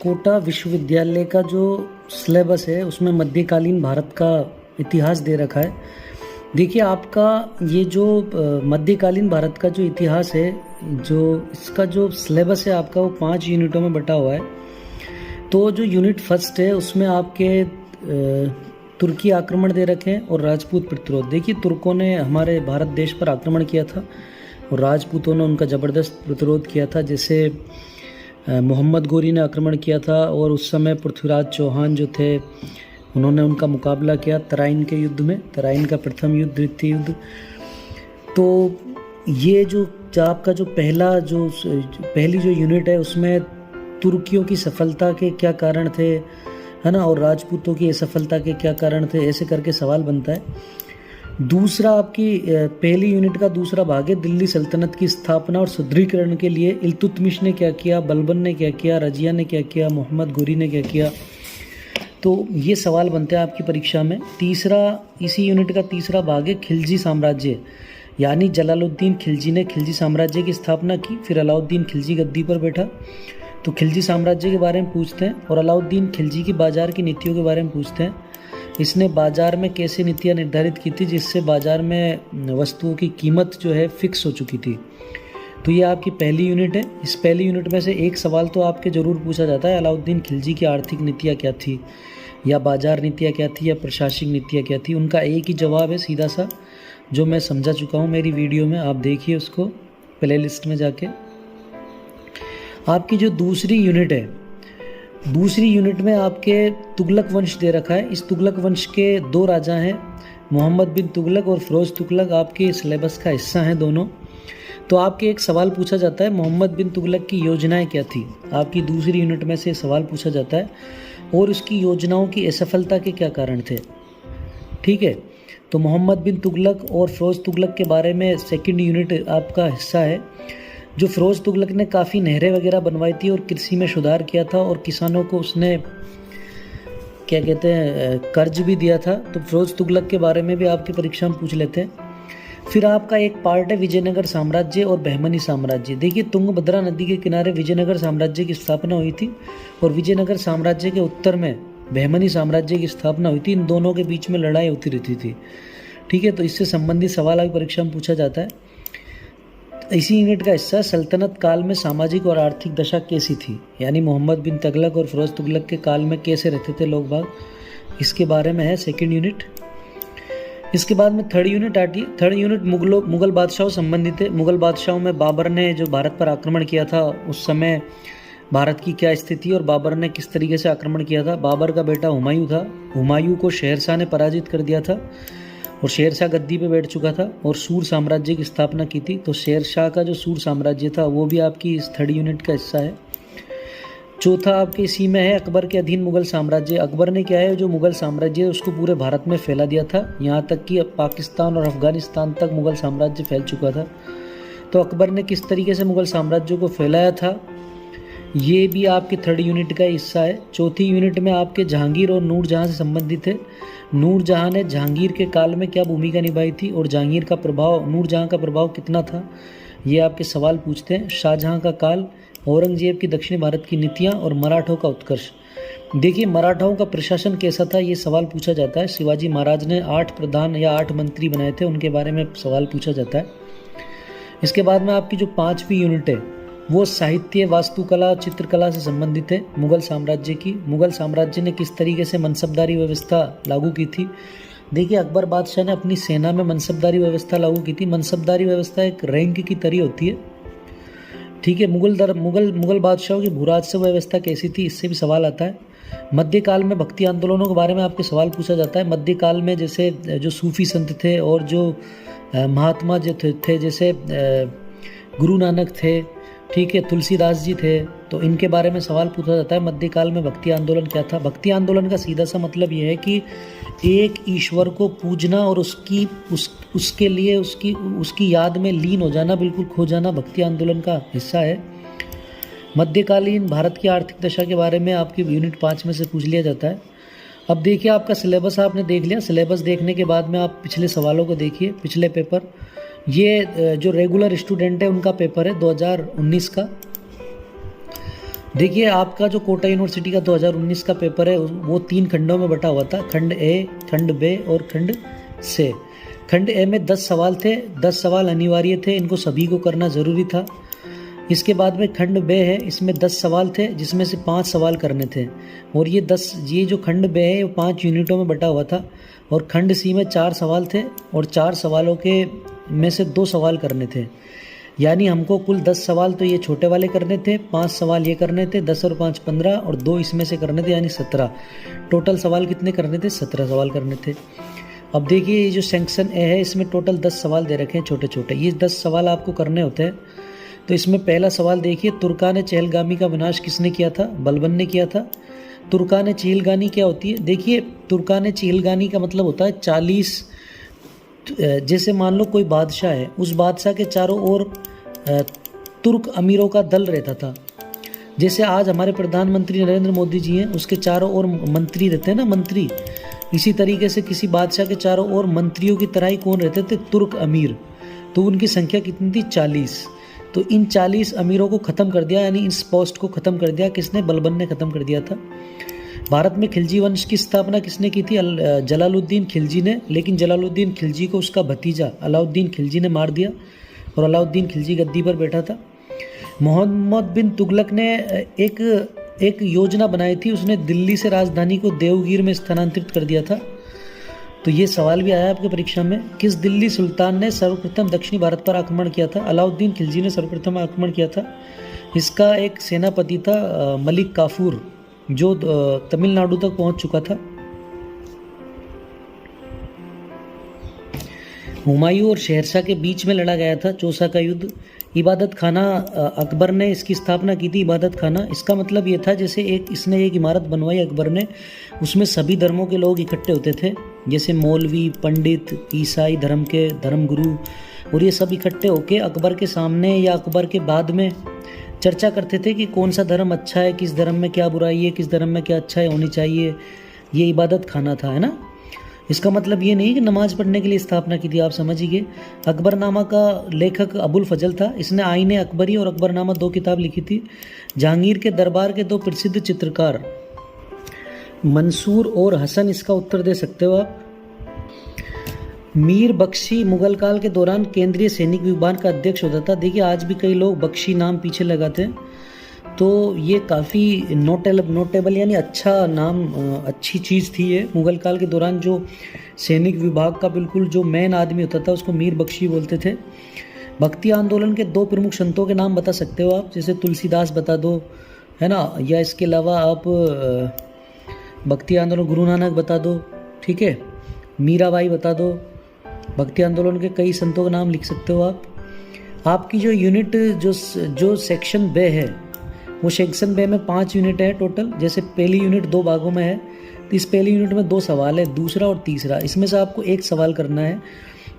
कोटा विश्वविद्यालय का जो सिलेबस है उसमें मध्यकालीन भारत का इतिहास दे रखा है। देखिए आपका ये जो मध्यकालीन भारत का जो इतिहास है, जो इसका जो सिलेबस है आपका वो 5 यूनिटों में बटा हुआ है। तो जो यूनिट फर्स्ट है उसमें आपके तुर्की आक्रमण दे रखे हैं और राजपूत प्रतिरोध। देखिए तुर्कों ने हमारे भारत देश पर आक्रमण किया था और राजपूतों ने उनका ज़बरदस्त प्रतिरोध किया था। जैसे मोहम्मद गोरी ने आक्रमण किया था और उस समय पृथ्वीराज चौहान जो थे उन्होंने उनका मुकाबला किया तराइन के युद्ध में, तराइन का प्रथम युद्ध, द्वितीय युद्ध। तो ये जो आपका जो पहली जो यूनिट है उसमें तुर्कियों की सफलता के क्या कारण थे, है ना, और राजपूतों की असफलता के क्या कारण थे, ऐसे करके सवाल बनता है। दूसरा आपकी पहली यूनिट का दूसरा भाग है दिल्ली सल्तनत की स्थापना और सुदृढ़ीकरण के लिए इल्तुतमिश ने क्या किया, बलबन ने क्या किया, रजिया ने क्या किया, मोहम्मद गोरी ने क्या किया। तो ये सवाल बनते हैं आपकी परीक्षा में। तीसरा, इसी यूनिट का तीसरा भाग है खिलजी साम्राज्य, यानी जलालुद्दीन खिलजी ने खिलजी साम्राज्य की स्थापना की, फिर अलाउद्दीन खिलजी गद्दी पर बैठा। तो खिलजी साम्राज्य के बारे में पूछते हैं और अलाउद्दीन खिलजी की बाजार की नीतियों के बारे में पूछते हैं। इसने बाजार में कैसे नीतियाँ निर्धारित की थी जिससे बाजार में वस्तुओं की कीमत जो है फिक्स हो चुकी थी। तो ये आपकी पहली यूनिट है। इस पहली यूनिट में से एक सवाल तो आपके ज़रूर पूछा जाता है, अलाउद्दीन खिलजी की आर्थिक नीतियाँ क्या थी, या बाजार नीतियाँ क्या थी, या प्रशासनिक नीतियाँ क्या थी। उनका एक ही जवाब है सीधा सा, जो मैं समझा चुका हूँ मेरी वीडियो में, आप देखिए उसको प्ले लिस्ट में जाके। आपकी जो दूसरी यूनिट है, दूसरी यूनिट में आपके तुगलक वंश दे रखा है। इस तुगलक वंश के 2 राजा हैं, मोहम्मद बिन तुगलक और फिरोज तुगलक, आपके सिलेबस का हिस्सा हैं दोनों। तो आपके एक सवाल पूछा जाता है, मोहम्मद बिन तुगलक की योजनाएं क्या थी, आपकी दूसरी यूनिट में से सवाल पूछा जाता है, और उसकी योजनाओं की असफलता के क्या कारण थे। ठीक है, तो मोहम्मद बिन तुगलक और फिरोज तुगलक के बारे में सेकंड यूनिट आपका हिस्सा है। जो फिरोज तुगलक ने काफ़ी नहरें वगैरह बनवाई थी और कृषि में सुधार किया था और किसानों को उसने क्या कहते हैं कर्ज भी दिया था। तो फिरोज तुगलक के बारे में भी आपकी परीक्षा में पूछ लेते हैं। फिर आपका एक पार्ट है विजयनगर साम्राज्य और बहमनी साम्राज्य। देखिए तुंगभद्रा नदी के किनारे विजयनगर साम्राज्य की स्थापना हुई थी और विजयनगर साम्राज्य के उत्तर में बहमनी साम्राज्य की स्थापना हुई थी। इन दोनों के बीच में लड़ाई होती रहती थी। ठीक है, तो इससे संबंधित सवाल आपकी परीक्षा में पूछा जाता है। इसी यूनिट का हिस्सा सल्तनत काल में सामाजिक और आर्थिक दशा कैसी थी, यानी मोहम्मद बिन तुगलक और फिरोज तुगलक के काल में कैसे रहते थे लोग बाग, इसके बारे में है सेकंड यूनिट। इसके बाद में थर्ड यूनिट आती है। थर्ड यूनिट मुगल बादशाहों संबंधित है। मुगल बादशाहों में बाबर ने जो भारत पर आक्रमण किया था उस समय भारत की क्या स्थिति और बाबर ने किस तरीके से आक्रमण किया था। बाबर का बेटा हुमायूं था, हुमायूं को शेरशाह ने पराजित कर दिया था और शेरशाह गद्दी पे बैठ चुका था और सूर साम्राज्य की स्थापना की थी। तो शेरशाह का जो सूर साम्राज्य था वो भी आपकी इस थर्ड यूनिट का हिस्सा है। चौथा आपके इसी में है अकबर के अधीन मुगल साम्राज्य। अकबर ने क्या है, जो मुगल साम्राज्य है उसको पूरे भारत में फैला दिया था, यहाँ तक कि पाकिस्तान और अफगानिस्तान तक मुगल साम्राज्य फैल चुका था। तो अकबर ने किस तरीके से मुगल साम्राज्य को फैलाया था, ये भी आपके थर्ड यूनिट का हिस्सा है। चौथी यूनिट में आपके जहांगीर और नूरजहां से संबंधित है। नूरजहां ने जहांगीर के काल में क्या भूमिका निभाई थी और जहांगीर का प्रभाव, नूरजहां का प्रभाव कितना था, ये आपके सवाल पूछते हैं। शाहजहां का काल, औरंगजेब की दक्षिणी भारत की नीतियाँ और मराठों का उत्कर्ष। देखिए मराठाओं का प्रशासन कैसा था, ये सवाल पूछा जाता है। शिवाजी महाराज ने 8 प्रधान या 8 मंत्री बनाए थे, उनके बारे में सवाल पूछा जाता है। इसके बाद में आपकी जो 5वीं यूनिट है वो साहित्य, वास्तुकला, चित्रकला से संबंधित है। मुगल साम्राज्य की, मुगल साम्राज्य ने किस तरीके से मनसबदारी व्यवस्था लागू की थी। देखिए अकबर बादशाह ने अपनी सेना में मनसबदारी व्यवस्था लागू की थी। मनसबदारी व्यवस्था एक रैंक की तरह होती है। ठीक है, मुगल बादशाहों की भूराजस्व व्यवस्था कैसी थी, इससे भी सवाल आता है। मध्यकाल में भक्ति आंदोलनों के बारे में आपके सवाल पूछा जाता है। मध्यकाल में जैसे जो सूफी संत थे और जो महात्मा जो थे जैसे गुरु नानक थे, ठीक है, तुलसीदास जी थे, तो इनके बारे में सवाल पूछा जाता है। मध्यकाल में भक्ति आंदोलन क्या था। भक्ति आंदोलन का सीधा सा मतलब यह है कि एक ईश्वर को पूजना और उसके लिए उसकी याद में लीन हो जाना, बिल्कुल खो जाना, भक्ति आंदोलन का हिस्सा है। मध्यकालीन भारत की आर्थिक दशा के बारे में आपकी यूनिट 5 में से पूछ लिया जाता है। अब देखिए आपका सिलेबस आपने देख लिया। सिलेबस देखने के बाद में आप पिछले सवालों को देखिए, पिछले पेपर, ये जो रेगुलर स्टूडेंट है उनका पेपर है 2019 का। देखिए आपका जो कोटा यूनिवर्सिटी का 2019 का पेपर है वो 3 खंडों में बटा हुआ था, खंड ए, खंड बे और खंड से। खंड ए में 10 सवाल थे, 10 सवाल अनिवार्य थे, इनको सभी को करना ज़रूरी था। इसके बाद में खंड बे है, इसमें 10 सवाल थे जिसमें से 5 सवाल करने थे, और ये जो खंड बे है वो 5 यूनिटों में बटा हुआ था। और खंड सी में 4 सवाल थे और 4 सवालों के में से 2 सवाल करने थे, यानी हमको कुल 10 सवाल तो ये छोटे वाले करने थे, 5 सवाल ये करने थे, 10 और 5 15 और 2 इसमें से करने थे, यानी 17। टोटल सवाल कितने करने थे? 17 सवाल करने थे। अब देखिए ये जो सेक्शन ए है इसमें टोटल 10 सवाल दे रखे हैं छोटे छोटे, ये 10 सवाल आपको करने होते हैं। तो इसमें पहला सवाल देखिए, तुर्कान चहलगामी का विनाश किसने किया था? बलबन ने किया था। तुर्कान चहलगामी क्या होती है? देखिए तुर्कान चहलगामी का मतलब होता है 40, जैसे मान लो कोई बादशाह है, उस बादशाह के चारों ओर तुर्क अमीरों का दल रहता था। जैसे आज हमारे प्रधानमंत्री नरेंद्र मोदी जी हैं, उसके चारों ओर मंत्री रहते हैं ना, मंत्री। इसी तरीके से किसी बादशाह के चारों ओर मंत्रियों की तरह ही कौन रहते थे? तुर्क अमीर। तो उनकी संख्या कितनी थी? 40। तो इन 40 अमीरों को ख़त्म कर दिया, यानी इस पोस्ट को ख़त्म कर दिया किसने? बलबन ने ख़त्म कर दिया था। भारत में खिलजी वंश की स्थापना किसने की थी? जलालुद्दीन खिलजी ने। लेकिन जलालुद्दीन खिलजी को उसका भतीजा अलाउद्दीन खिलजी ने मार दिया और अलाउद्दीन खिलजी गद्दी पर बैठा था। मोहम्मद बिन तुगलक ने एक योजना बनाई थी, उसने दिल्ली से राजधानी को देवगिर में स्थानांतरित कर दिया था। तो ये सवाल भी आया आपके परीक्षा में, किस दिल्ली सुल्तान ने सर्वप्रथम दक्षिणी भारत पर आक्रमण किया था? अलाउद्दीन खिलजी ने सर्वप्रथम आक्रमण किया था। इसका एक सेनापति था मलिक काफूर, जो तमिलनाडु तक पहुंच चुका था। हुमायूं और शेरशाह के बीच में लड़ा गया था चौसा का युद्ध। इबादत खाना अकबर ने इसकी स्थापना की थी, इबादत खाना। इसका मतलब ये था जैसे इसने एक इमारत बनवाई अकबर ने, उसमें सभी धर्मों के लोग इकट्ठे होते थे, जैसे मौलवी, पंडित, ईसाई धर्म के धर्मगुरु, और ये सब इकट्ठे होके अकबर के सामने या अकबर के बाद में चर्चा करते थे कि कौन सा धर्म अच्छा है, किस धर्म में क्या बुराई है, किस धर्म में क्या अच्छा है होनी चाहिए। ये इबादत खाना था, है ना। इसका मतलब ये नहीं कि नमाज पढ़ने के लिए स्थापना की थी, आप समझिए। अकबरनामा का लेखक अबुल फजल था, इसने आईने अकबरी और अकबरनामा 2 किताब लिखी थी। जहांगीर के दरबार के 2 प्रसिद्ध चित्रकार मंसूर और हसन, इसका उत्तर दे सकते हो आप। मीर बख्शी मुगल काल के दौरान केंद्रीय सैनिक विभाग का अध्यक्ष होता था। देखिए आज भी कई लोग बख्शी नाम पीछे लगाते हैं, तो ये काफ़ी नोटेबल यानी अच्छा नाम, अच्छी चीज़ थी ये। मुगल काल के दौरान जो सैनिक विभाग का बिल्कुल जो मेन आदमी होता था उसको मीर बख्शी बोलते थे। भक्ति आंदोलन के 2 प्रमुख संतों के नाम बता सकते हो आप, जैसे तुलसीदास बता दो, है ना, या इसके अलावा आप भक्ति आंदोलन गुरु नानक बता दो, ठीक है, मीराबाई बता दो। भक्ति आंदोलन के कई संतों का नाम लिख सकते हो आप। आपकी जो यूनिट जो सेक्शन बे है, वो सेक्शन बे में 5 यूनिट है टोटल। जैसे पहली यूनिट 2 भागों में है, तो इस पहली यूनिट में 2 सवाल है, दूसरा और तीसरा। इसमें से आपको एक सवाल करना है।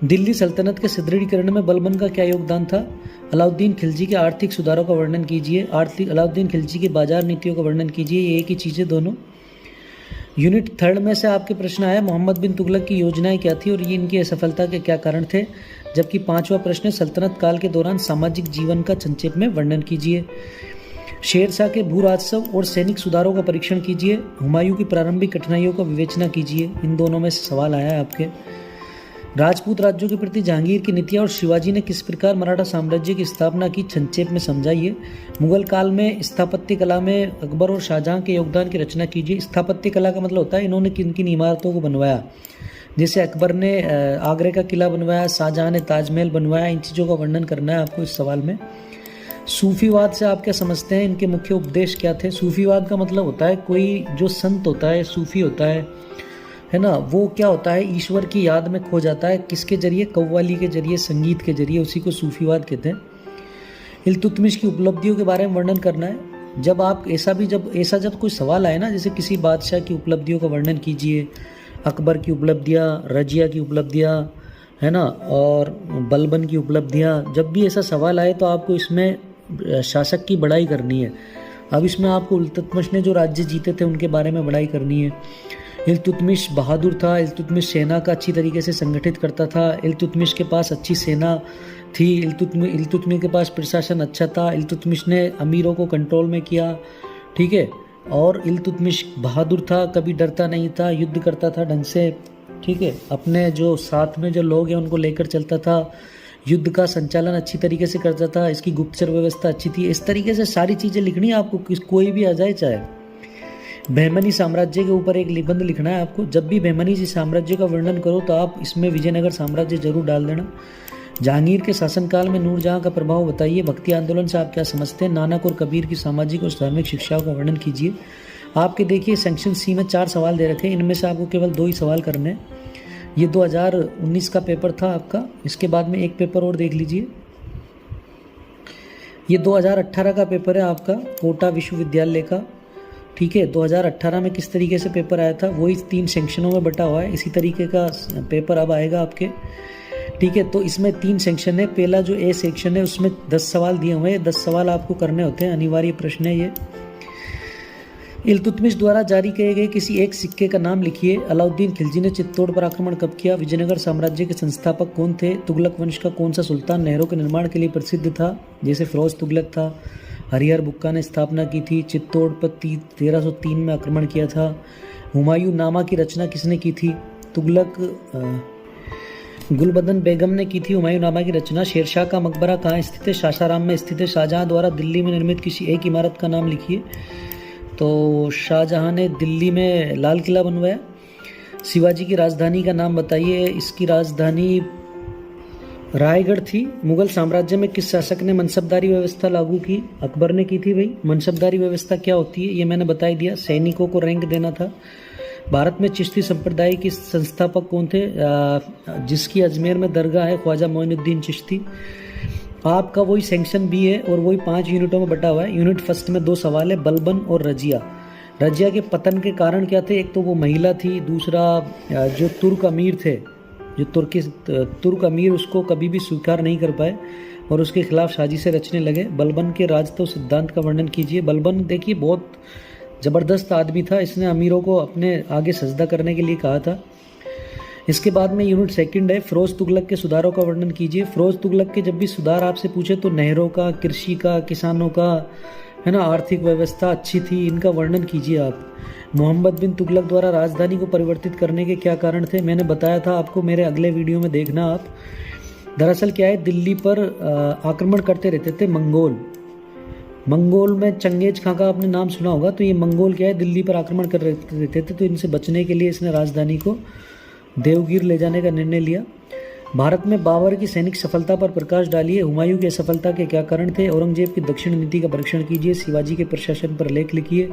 दिल्ली सल्तनत के सुदृढ़ीकरण में बलबन का क्या योगदान था? अलाउद्दीन खिलजी के आर्थिक सुधारों का वर्णन कीजिए। अलाउद्दीन खिलजी की बाजार नीतियों का वर्णन कीजिए। ये एक ही चीज़ें दोनों। यूनिट 3 में से आपके प्रश्न आया, मोहम्मद बिन तुगलक की योजनाएं क्या थी और ये इनकी असफलता के क्या कारण थे? जबकि 5वां प्रश्न, सल्तनत काल के दौरान सामाजिक जीवन का संक्षेप में वर्णन कीजिए। शेरशाह के भू राजस्व और सैनिक सुधारों का परीक्षण कीजिए। हुमायूं की प्रारंभिक कठिनाइयों का विवेचना कीजिए। इन दोनों में से सवाल आया है आपके। राजपूत राज्यों के प्रति जहांगीर की नीतियां और शिवाजी ने किस प्रकार मराठा साम्राज्य की स्थापना की, संक्षेप में समझाइए। मुगल काल में स्थापत्य कला में अकबर और शाहजहां के योगदान की रचना कीजिए। स्थापत्य कला का मतलब होता है इन्होंने किन किन इमारतों को बनवाया। जैसे अकबर ने आगरे का किला बनवाया, शाहजहां ने ताजमहल बनवाया। इन चीज़ों का वर्णन करना है आपको इस सवाल में। सूफीवाद से आप क्या समझते हैं, इनके मुख्य उपदेश क्या थे? सूफीवाद का मतलब होता है कोई जो संत होता है, सूफी होता है ना, वो क्या होता है, ईश्वर की याद में खो जाता है। किसके जरिए? कव्वाली के जरिए, संगीत के जरिए। उसी को सूफीवाद कहते हैं। इल्तुतमिश की उपलब्धियों के बारे में वर्णन करना है। जब आप जब कोई सवाल आए ना, जैसे किसी बादशाह की उपलब्धियों का वर्णन कीजिए, अकबर की उपलब्धियाँ, रजिया की उपलब्धियाँ, है ना, और बलबन की उपलब्धियाँ। जब भी ऐसा सवाल आए तो आपको इसमें शासक की बड़ाई करनी है। अब इसमें आपको इल्तुतमिश ने जो राज्य जीते थे उनके बारे में बड़ाई करनी है। इल्तुतमिश बहादुर था। इल्तुतमिश सेना का अच्छी तरीके से संगठित करता था। इल्तुतमिश के पास अच्छी सेना थी। इल्तुतमिश के पास प्रशासन अच्छा था। इल्तुतमिश ने अमीरों को कंट्रोल में किया, ठीक है। और इल्तुतमिश बहादुर था, कभी डरता नहीं था, युद्ध करता था ढंग से, ठीक है। अपने जो साथ में जो लोग हैं उनको लेकर चलता था, युद्ध का संचालन अच्छी तरीके से करता था, इसकी गुप्तचर व्यवस्था अच्छी थी। इस तरीके से सारी चीज़ें लिखनी है आपको, कोई भी आ जाए चाहे। बहमनी साम्राज्य के ऊपर एक निबंध लिखना है आपको। जब भी बहमनी जी साम्राज्य का वर्णन करो तो आप इसमें विजयनगर साम्राज्य जरूर डाल देना। जहांगीर के शासनकाल में नूरजहां का प्रभाव बताइए। भक्ति आंदोलन से आप क्या समझते हैं। नानक और कबीर की सामाजिक और धार्मिक शिक्षाओं का वर्णन कीजिए। आपके देखिए सेक्शन सी में 4 सवाल दे रखे हैं, इनमें से आपको केवल 2 ही सवाल करने हैं। ये 2019 का पेपर था आपका। इसके बाद में एक पेपर और देख लीजिए, ये 2018 का पेपर है आपका, कोटा विश्वविद्यालय का, ठीक है। 2018 में किस तरीके से पेपर आया था वही 3 सेक्शनों में बटा हुआ है। इसी तरीके का पेपर अब आएगा आपके, ठीक है। तो इसमें 3 सेक्शन है। पहला जो ए सेक्शन है उसमें 10 सवाल दिए हुए हैं। 10 सवाल आपको करने होते हैं, अनिवार्य प्रश्न है ये। इल्तुतमिश द्वारा जारी किए गए किसी एक सिक्के का नाम लिखिए। अलाउद्दीन खिलजी ने चित्तौड़ पर आक्रमण कब किया। विजयनगर साम्राज्य के संस्थापक कौन थे। तुगलक वंश का कौन सा सुल्तान नहरों के निर्माण के लिए प्रसिद्ध था, जैसे फिरोज तुगलक था। हरिहर बुक्का ने स्थापना की थी। चित्तौड़ पर 1303 में आक्रमण किया था। हुमायूं नामा की रचना किसने की थी। गुलबदन बेगम ने की थी हुमायूं नामा की रचना। शेरशाह का मकबरा कहाँ स्थित है। सासाराम में स्थित है। शाहजहां द्वारा दिल्ली में निर्मित किसी एक इमारत का नाम लिखिए। तो शाहजहां ने दिल्ली में लाल किला बनवाया। शिवाजी की राजधानी का नाम बताइए। इसकी राजधानी रायगढ़ थी। मुगल साम्राज्य में किस शासक ने मनसबदारी व्यवस्था लागू की। अकबर ने की थी भाई। मनसबदारी व्यवस्था क्या होती है ये मैंने बता ही दिया, सैनिकों को रैंक देना था। भारत में चिश्ती संप्रदाय के संस्थापक कौन थे, जिसकी अजमेर में दरगाह है, ख्वाजा मोइनुद्दीन चिश्ती। आपका वही सेक्शन बी है और वही 5 यूनिटों में बटा हुआ है। यूनिट फर्स्ट में 2 सवाल है, बलबन और रजिया। रजिया के पतन के कारण क्या थे, एक तो वो महिला थी, दूसरा जो तुर्क अमीर थे, जो तुर्क अमीर उसको कभी भी स्वीकार नहीं कर पाए और उसके खिलाफ साजिशें रचने लगे। बलबन के राजत्व सिद्धांत का वर्णन कीजिए। बलबन देखिए बहुत ज़बरदस्त आदमी था, इसने अमीरों को अपने आगे सजदा करने के लिए कहा था। इसके बाद में यूनिट सेकंड है, फिरोज तुगलक के सुधारों का वर्णन कीजिए। फिरोज तुगलक के जब भी सुधार आपसे पूछे तो नहरों का, कृषि का, किसानों का, है ना, आर्थिक व्यवस्था अच्छी थी, इनका वर्णन कीजिए आप। मोहम्मद बिन तुगलक द्वारा राजधानी को परिवर्तित करने के क्या कारण थे, मैंने बताया था आपको, मेरे अगले वीडियो में देखना आप। दरअसल क्या है, दिल्ली पर आक्रमण करते रहते थे मंगोल में चंगेज खां का आपने नाम सुना होगा। तो ये मंगोल क्या है, दिल्ली पर आक्रमण कर रहते थे, तो इनसे बचने के लिए इसने राजधानी को देवगिर ले जाने का निर्णय लिया। भारत में बाबर की सैनिक सफलता पर प्रकाश डालिए। हुमायूं की असफलता के क्या कारण थे। औरंगजेब की दक्षिण नीति का परीक्षण कीजिए। शिवाजी के प्रशासन पर लेख लिखिए।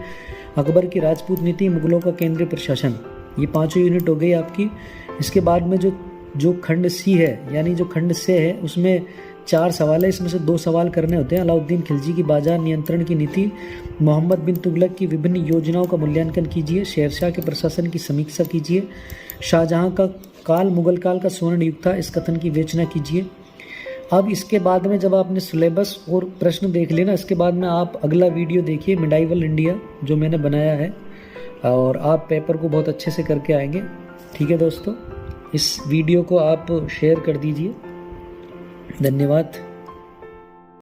अकबर की राजपूत नीति, मुगलों का केंद्रीय प्रशासन। ये 5 यूनिट हो गई आपकी। इसके बाद में जो खंड सी है, यानी जो खंड से है, उसमें 4 सवाल है, इसमें से 2 सवाल करने होते हैं। अलाउद्दीन खिलजी की बाजार नियंत्रण की नीति, मोहम्मद बिन तुगलक की विभिन्न योजनाओं का मूल्यांकन कीजिए। शेरशाह के प्रशासन की समीक्षा कीजिए। शाहजहां का काल मुगल काल का स्वर्ण युग था, इस कथन की विवेचना कीजिए। अब इसके बाद में जब आपने सिलेबस और प्रश्न देख लेना, इसके बाद में आप अगला वीडियो देखिए मिडाइवल इंडिया जो मैंने बनाया है, और आप पेपर को बहुत अच्छे से करके आएंगे। ठीक है दोस्तों, इस वीडियो को आप शेयर कर दीजिए। धन्यवाद।